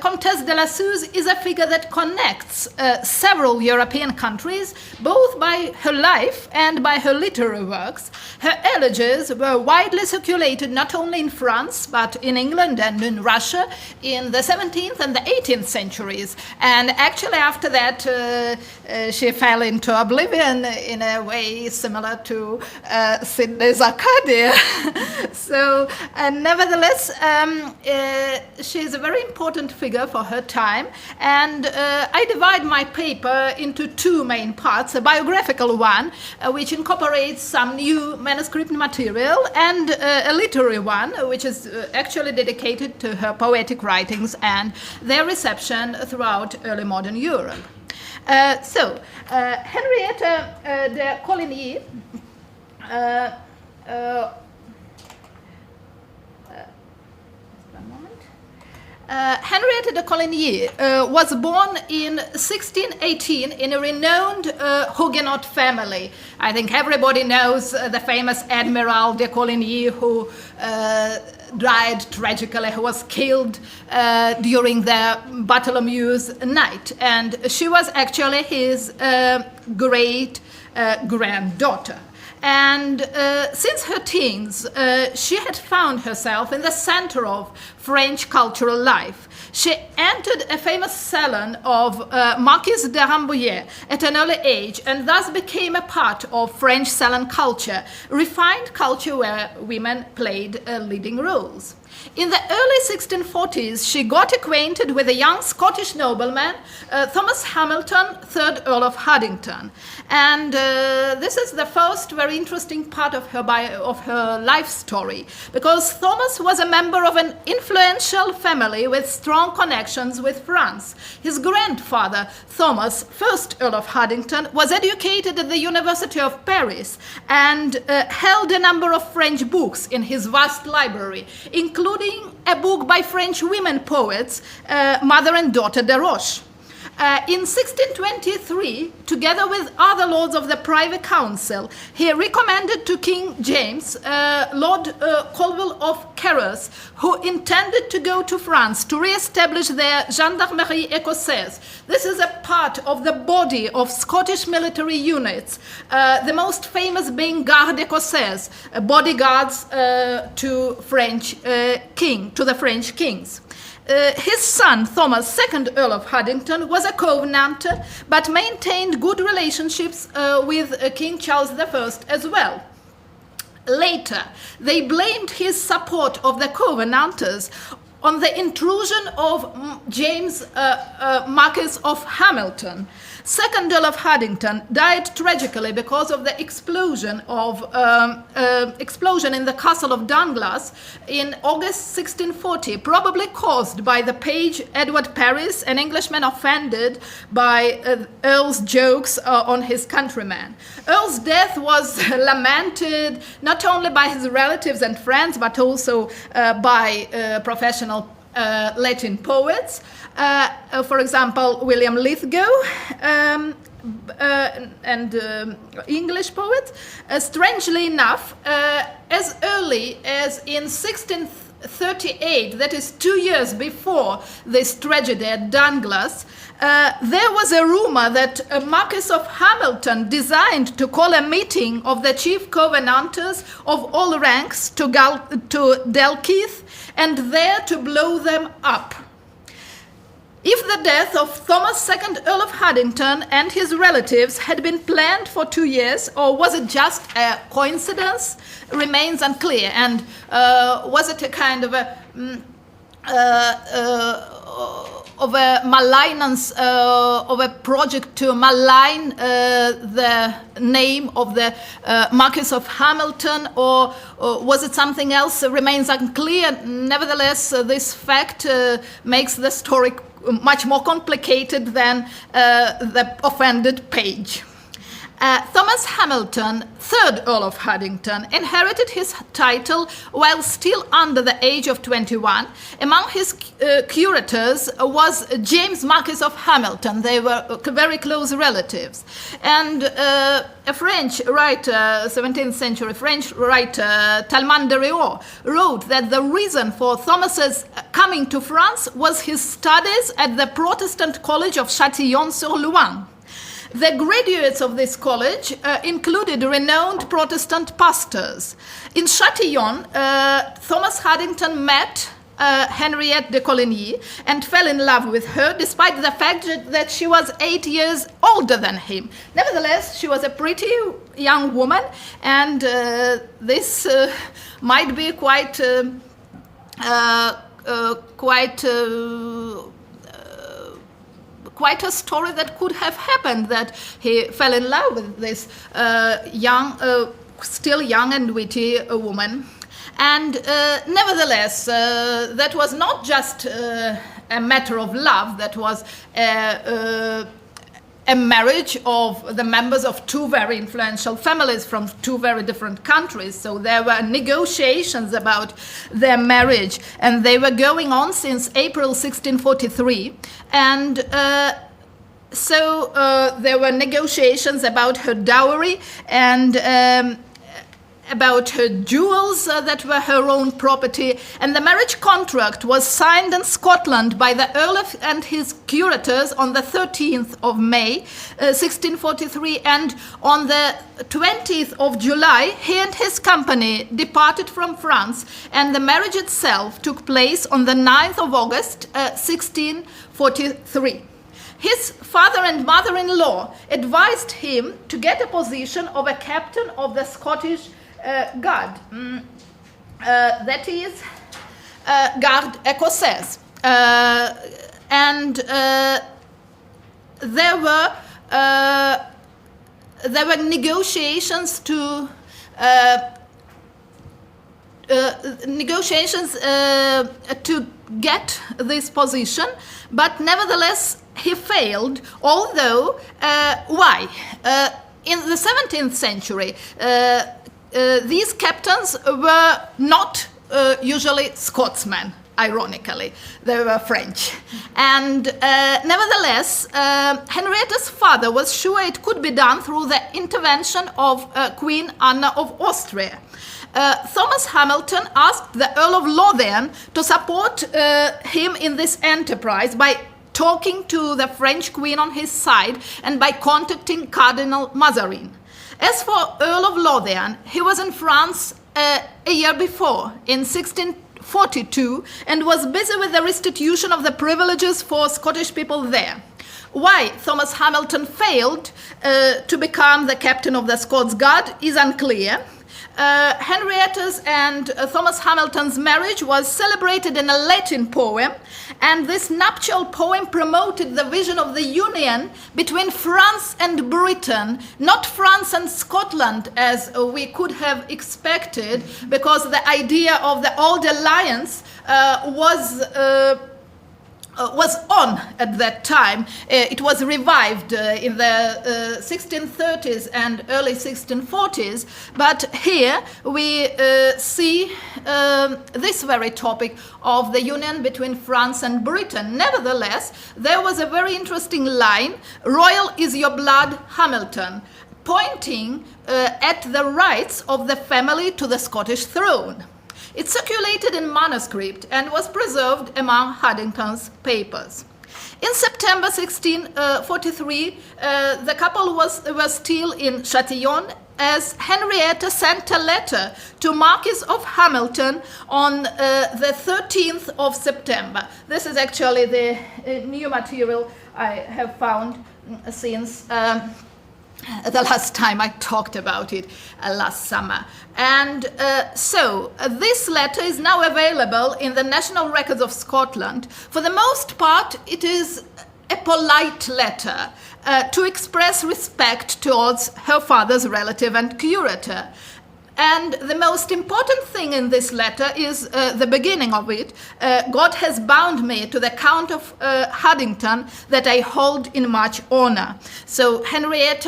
Comtesse de la Suze is a figure that connects several European countries, both by her life and by her literary works. Her elegies were widely circulated not only in France, but in England and in Russia in the 17th and the 18th centuries. And actually after that, she fell into oblivion in a way similar to Sidney's Arcadia. So, nevertheless, she is a very important figure for her time, and I divide my paper into two main parts: a biographical one, which incorporates some new manuscript material, and a literary one, which is actually dedicated to her poetic writings and their reception throughout early modern Europe. Henriette de Coligny Henriette de Coligny was born in 1618 in a renowned Huguenot family. I think everybody knows the famous Admiral de Coligny, who died tragically, who was killed during the Bartholomew's night. And she was actually his great-granddaughter. And since her teens, she had found herself in the center of French cultural life. She entered a famous salon of Marquise de Rambouillet at an early age, and thus became a part of French salon culture, refined culture where women played leading roles. In the early 1640s, she got acquainted with a young Scottish nobleman, Thomas Hamilton, 3rd Earl of Haddington. And this is the first very interesting part of her life story, because Thomas was a member of an influential family with strong connections with France. His grandfather, Thomas, 1st Earl of Haddington, was educated at the University of Paris and held a number of French books in his vast library, including a book by French women poets, Mother and Daughter de Roche. In 1623, together with other lords of the Privy Council, he recommended to King James Lord Colville of Carus, who intended to go to France to re-establish their gendarmerie écossaise. This is a part of the body of Scottish military units, the most famous being garde écossaise, bodyguards to the French kings. His son, Thomas, 2nd Earl of Haddington, was a Covenanter, but maintained good relationships with King Charles I as well. Later, they blamed his support of the Covenanters on the intrusion of James, Marquis of Hamilton. 2nd Earl of Haddington died tragically because of the explosion in the castle of Dunglass in August 1640, probably caused by the page Edward Paris, an Englishman offended by Earl's jokes on his countrymen. Earl's death was lamented not only by his relatives and friends, but also by professional Latin poets. For example, William Lithgow and English poets. Strangely enough, as early as in 1638, that is 2 years before this tragedy at Dunglass, there was a rumor that a Marquis of Hamilton designed to call a meeting of the chief Covenanters of all ranks to Dalkeith, and there to blow them up. If the death of Thomas, 2nd Earl of Haddington, and his relatives had been planned for 2 years, or was it just a coincidence, remains unclear. And was it a kind of a malignance, of a project to malign the name of the Marquis of Hamilton, or was it something else? Remains unclear. Nevertheless, this fact makes the story much more complicated than the offended page. Thomas Hamilton, 3rd Earl of Haddington, inherited his title while still under the age of 21. Among his curators was James, Marquis of Hamilton. They were very close relatives. And a French writer, 17th century French writer, Talleyrand de Réaux, wrote that the reason for Thomas's coming to France was his studies at the Protestant College of Châtillon-sur-Loing. The graduates of this college included renowned Protestant pastors. In Châtillon, Thomas Haddington met Henriette de Coligny and fell in love with her, despite the fact that she was 8 years older than him. Nevertheless, she was a pretty young woman, and this might be quite a story that could have happened, that he fell in love with this still young and witty woman. And nevertheless, that was not just a matter of love, that was a marriage of the members of two very influential families from two very different countries. So there were negotiations about their marriage, and they were going on since April 1643. And so there were negotiations about her dowry and about her jewels that were her own property, and the marriage contract was signed in Scotland by the Earl and his curators on the 13th of May, 1643, and on the 20th of July, he and his company departed from France, and the marriage itself took place on the 9th of August, 1643. His father and mother-in-law advised him to get a position of a captain of the Scottish Guard, that is Garde Écossaise, and there were negotiations to get this position, but nevertheless he failed. Although why? In the 17th century, these captains were not usually Scotsmen, ironically. They were French. And nevertheless, Henrietta's father was sure it could be done through the intervention of Queen Anna of Austria. Thomas Hamilton asked the Earl of Lothian to support him in this enterprise by talking to the French Queen on his side and by contacting Cardinal Mazarin. As for Earl of Lothian, he was in France a year before, in 1642, and was busy with the restitution of the privileges for Scottish people there. Why Thomas Hamilton failed to become the captain of the Scots Guard is unclear. Henrietta's and Thomas Hamilton's marriage was celebrated in a Latin poem, and this nuptial poem promoted the vision of the union between France and Britain, not France and Scotland, as we could have expected, because the idea of the old alliance was on at that time. It was revived in the 1630s and early 1640s, but here we see this very topic of the union between France and Britain. Nevertheless, there was a very interesting line, "Royal is your blood, Hamilton," pointing at the rights of the family to the Scottish throne. It circulated in manuscript and was preserved among Haddington's papers. In September 1643, the couple were still in Châtillon as Henriette sent a letter to Marquis of Hamilton on the 13th of September. This is actually the new material I have found since the last time I talked about it last summer. And so this letter is now available in the National Records of Scotland. For the most part, it is a polite letter to express respect towards her father's relative and curator. And the most important thing in this letter is the beginning of it. God has bound me to the Count of Haddington that I hold in much honor. So Henriette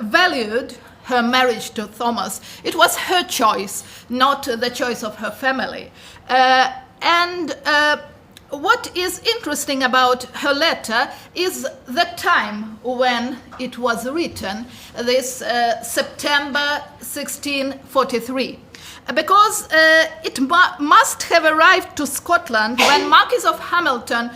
valued her marriage to Thomas. It was her choice, not the choice of her family. What is interesting about her letter is the time when it was written, this September 1643. Because it must have arrived to Scotland when Marquis of Hamilton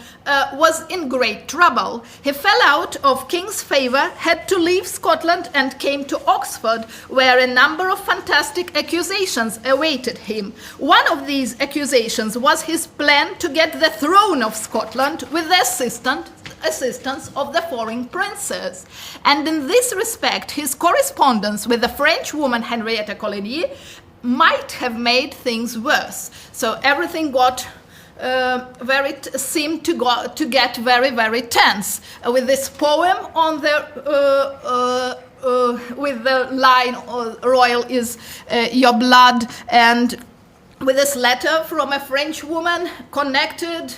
was in great trouble. He fell out of King's favour, had to leave Scotland and came to Oxford, where a number of fantastic accusations awaited him. One of these accusations was his plan to get the throne of Scotland with the assistance of the foreign princes. And in this respect, his correspondence with the French woman Henriette de Coligny might have made things worse. So everything got seemed to get very, very tense. With this poem on the with the line "Royal is your blood," and with this letter from a French woman connected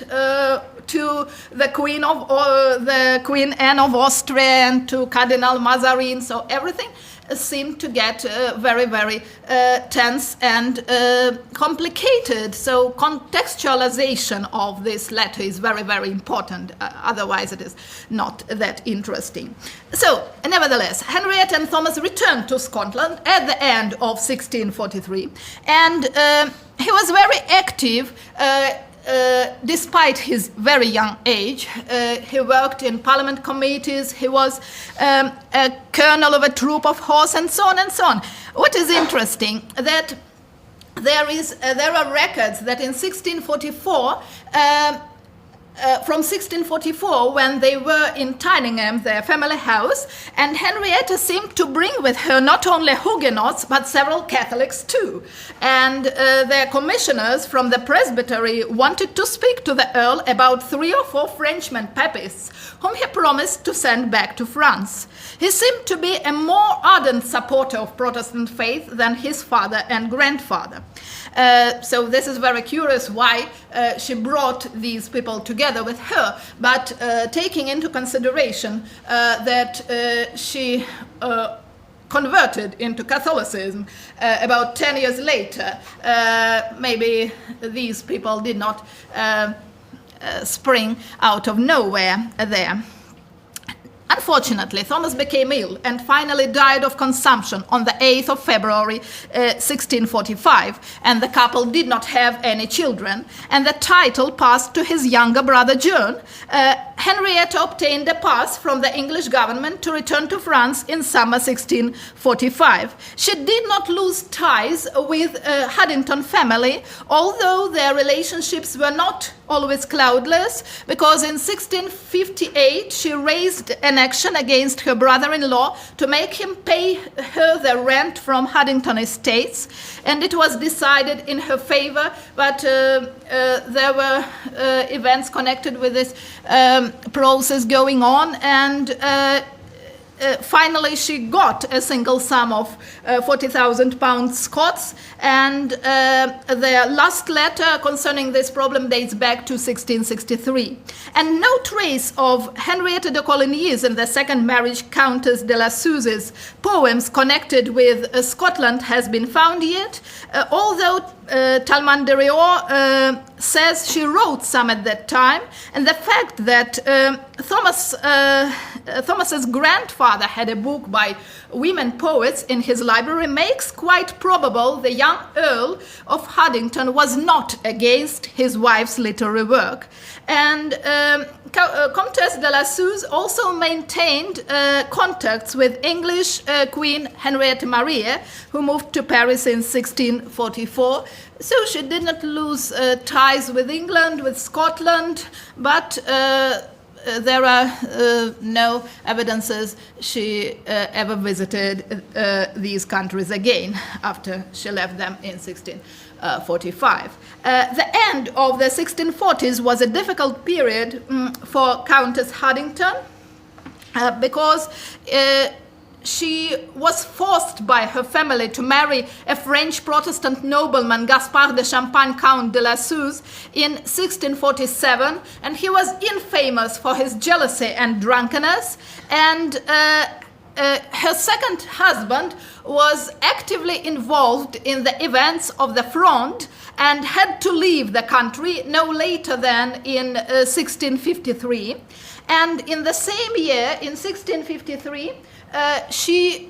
to the Queen Anne of Austria and to Cardinal Mazarin. So everything seemed to get very, very tense and complicated. So contextualization of this letter is very, very important. Otherwise, it is not that interesting. So, nevertheless, Henriette and Thomas returned to Scotland at the end of 1643, and he was very active. Despite his very young age, he worked in parliament committees, he was a colonel of a troop of horse, and so on and so on. What is interesting, that there are records that in 1644, from 1644, when they were in Tyningham, their family house, and Henriette seemed to bring with her not only Huguenots, but several Catholics too. And their commissioners from the presbytery wanted to speak to the Earl about 3 or 4 Frenchmen papists, whom he promised to send back to France. He seemed to be a more ardent supporter of Protestant faith than his father and grandfather. So this is very curious why she brought these people together with her, but taking into consideration that she converted into Catholicism about 10 years later, maybe these people did not spring out of nowhere there. Unfortunately, Thomas became ill and finally died of consumption on the 8th of February 1645, and the couple did not have any children, and the title passed to his younger brother John. Henriette obtained a pass from the English government to return to France in summer 1645. She did not lose ties with Haddington family, although their relationships were not always cloudless, because in 1658 she raised an action against her brother-in-law to make him pay her the rent from Haddington estates, and it was decided in her favor, but there were events connected with this process going on, and finally she got a single sum of £40,000 Scots, and their last letter concerning this problem dates back to 1663. And no trace of Henriette de Coligny's and the second marriage Countess de la Suze's poems connected with Scotland has been found yet, although Talman de Rior says she wrote some at that time, and the fact that Thomas's grandfather had a book by women poets in his library makes quite probable the young Earl of Haddington was not against his wife's literary work. And Comtesse de la Suze also maintained contacts with English Queen Henriette Marie, who moved to Paris in 1644. So she did not lose ties with England, with Scotland, but there are no evidences she ever visited these countries again after she left them in 1645. The end of the 1640s was a difficult period for Countess Haddington because she was forced by her family to marry a French Protestant nobleman, Gaspard de Champagne, Count de la Suze, in 1647, and he was infamous for his jealousy and drunkenness, and her second husband was actively involved in the events of the Fronde and had to leave the country no later than in 1653. And in the same year, in 1653, she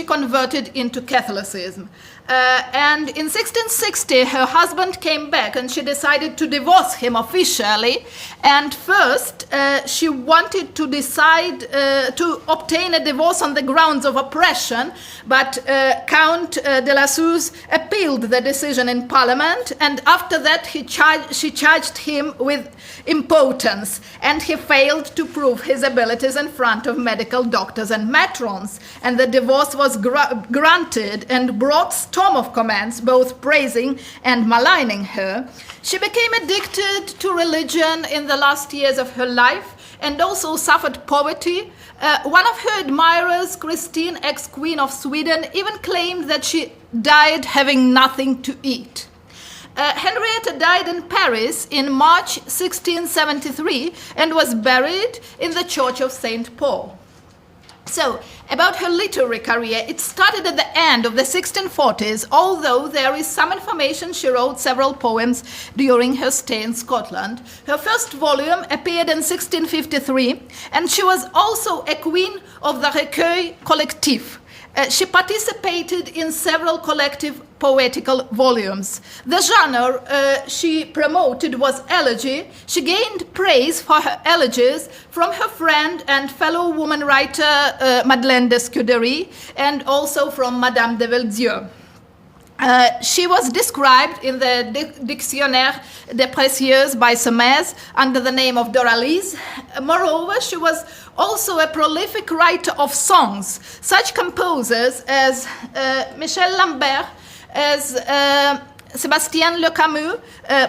converted into Catholicism. And in 1660, her husband came back and she decided to divorce him officially. And first, she wanted to decide to obtain a divorce on the grounds of oppression, but Count de la Suze appealed the decision in Parliament, and after that she charged him with impotence, and he failed to prove his abilities in front of medical doctors and matrons, and the divorce was granted and brought storm of comments, both praising and maligning her. She became addicted to religion in the last years of her life and also suffered poverty. One of her admirers, Christine, ex-queen of Sweden, even claimed that she died having nothing to eat. Henriette died in Paris in March 1673 and was buried in the Church of St. Paul. So, about her literary career, it started at the end of the 1640s, although there is some information she wrote several poems during her stay in Scotland. Her first volume appeared in 1653, and she was also a queen of the Recueil Collectif. She participated in several collective poetical volumes. The genre she promoted was elegy. She gained praise for her elegies from her friend and fellow woman writer Madeleine de Scudéry, and also from Madame de Velzieux. She was described in the Dictionnaire des Précieuses by Suze under the name of Doralise. Moreover, she was also a prolific writer of songs. Such composers as Michel Lambert, as Sébastien Le Camus,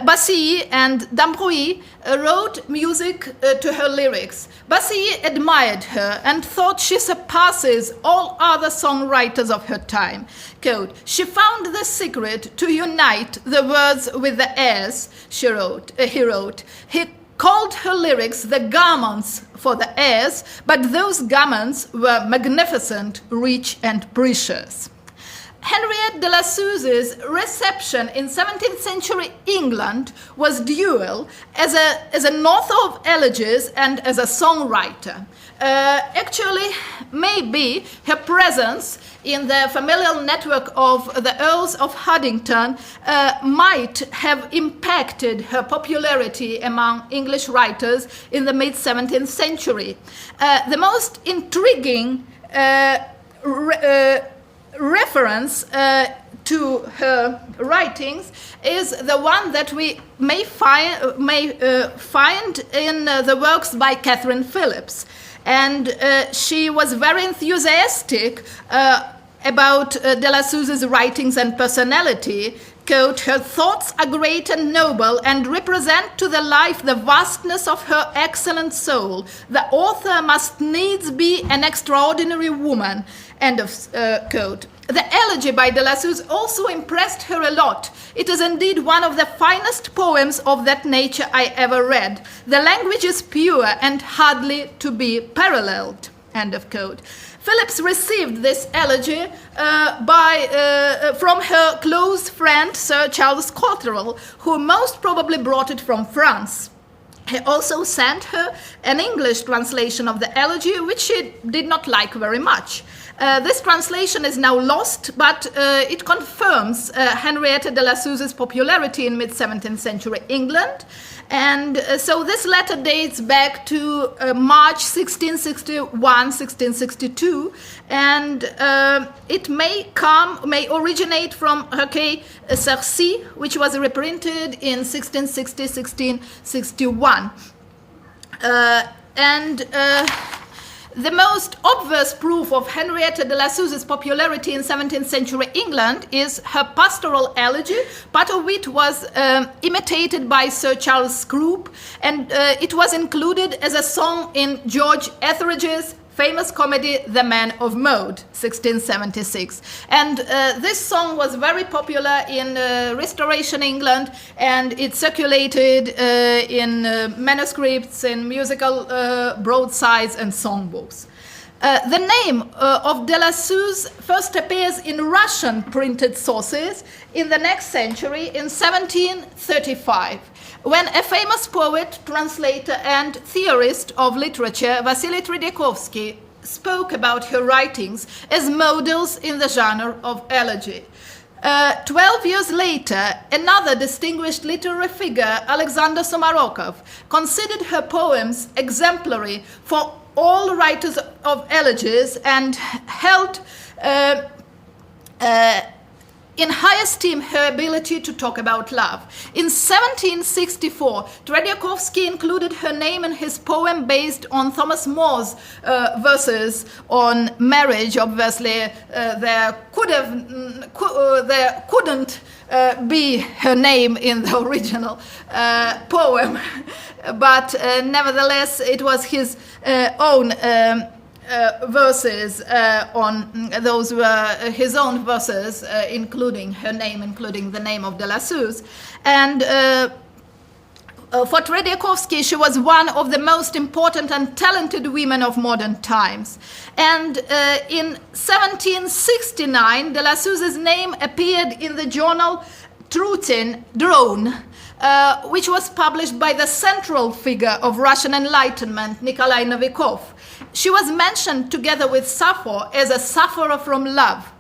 Bassilly, and Dambrouille wrote music to her lyrics. Bassilly admired her and thought she surpasses all other songwriters of her time. Quote, "She found the secret to unite the words with the airs," he wrote. He called her lyrics the garments for the airs, but those garments were magnificent, rich, and precious. Henriette de la Suze's reception in 17th century England was dual as an author of elegies and as a songwriter. Actually, maybe her presence in the familial network of the Earls of Haddington might have impacted her popularity among English writers in the mid-17th century. The most intriguing reference to her writings is the one that we may find in the works by Catherine Phillips. And she was very enthusiastic about de la Suze's writings and personality. Quote, "Her thoughts are great and noble and represent to the life the vastness of her excellent soul. The author must needs be an extraordinary woman." End of quote. The elegy by de la Suze also impressed her a lot. It is indeed one of the finest poems of that nature I ever read. The language is pure and hardly to be paralleled. End of quote. Phillips received this elegy from her close friend Sir Charles Cotterell, who most probably brought it from France. He also sent her an English translation of the elegy, which she did not like very much. This translation is now lost, but it confirms Henriette de la Suze's popularity in mid-17th century England. And so this letter dates back to March 1661, 1662, and it may originate from Recueil Cercy, which was reprinted in 1660, 1661. The most obvious proof of Henriette de la Suze's popularity in 17th century England is her pastoral elegy, part of which was imitated by Sir Charles Scrope, and it was included as a song in George Etheridge's famous comedy The Man of Mode, 1676. And this song was very popular in Restoration England, and it circulated in manuscripts, in musical broadsides and songbooks. The name of de la Suze first appears in Russian printed sources in the next century, in 1735, when a famous poet, translator, and theorist of literature, Vasily Trediakovsky, spoke about her writings as models in the genre of elegy. 12 years later, another distinguished literary figure, Alexander Soumarokov, considered her poems exemplary for all writers of elegies and held in high esteem her ability to talk about love. In 1764, Trediakovsky included her name in his poem based on Thomas More's verses on marriage. Obviously, there couldn't be her name in the original poem, but nevertheless, it was his own verses on those were his own verses, including her name, including the name of de la Suze. And for Trediakovsky, she was one of the most important and talented women of modern times. And in 1769, de la Suze's name appeared in the journal Drone, which was published by the central figure of Russian Enlightenment, Nikolai Novikov. She was mentioned together with Sappho as a sufferer from love.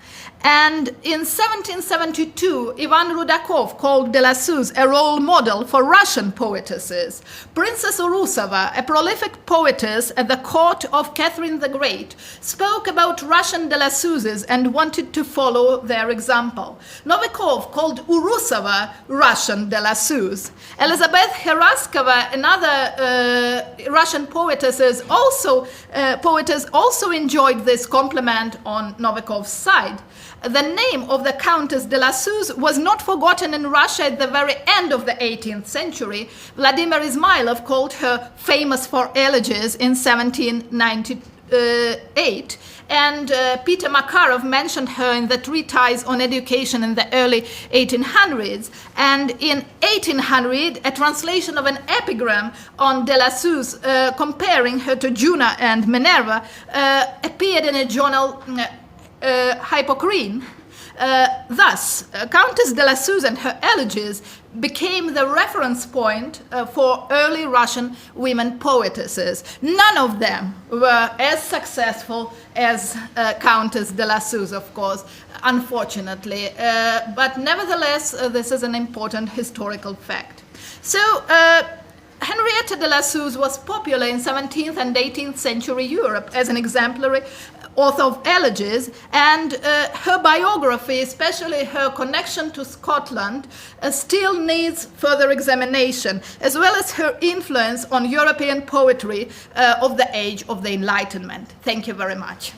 And in 1772, Ivan Rudakov called de la Suze a role model for Russian poetesses. Princess Urusova, a prolific poetess at the court of Catherine the Great, spoke about Russian de la Suzes and wanted to follow their example. Novikov called Urusova Russian de la Suze. Elizabeth Heraskova, another Russian poetess, also enjoyed this compliment on Novikov's side. The name of the Countess de la Suze was not forgotten in Russia at the very end of the 18th century. Vladimir Izmailov called her famous for elegies in 1798, and Peter Makarov mentioned her in the treatise on education in the early 1800s. And in 1800, a translation of an epigram on de la Suze, comparing her to Juno and Minerva, appeared in a journal, Hypocrine. Thus, Countess de la Suze and her elegies became the reference point for early Russian women poetesses. None of them were as successful as Countess de la Suze, of course, unfortunately. But nevertheless, this is an important historical fact. So, Henriette de la Suze was popular in 17th and 18th century Europe as an exemplary author of elegies, and her biography, especially her connection to Scotland, still needs further examination, as well as her influence on European poetry of the age of the Enlightenment. Thank you very much.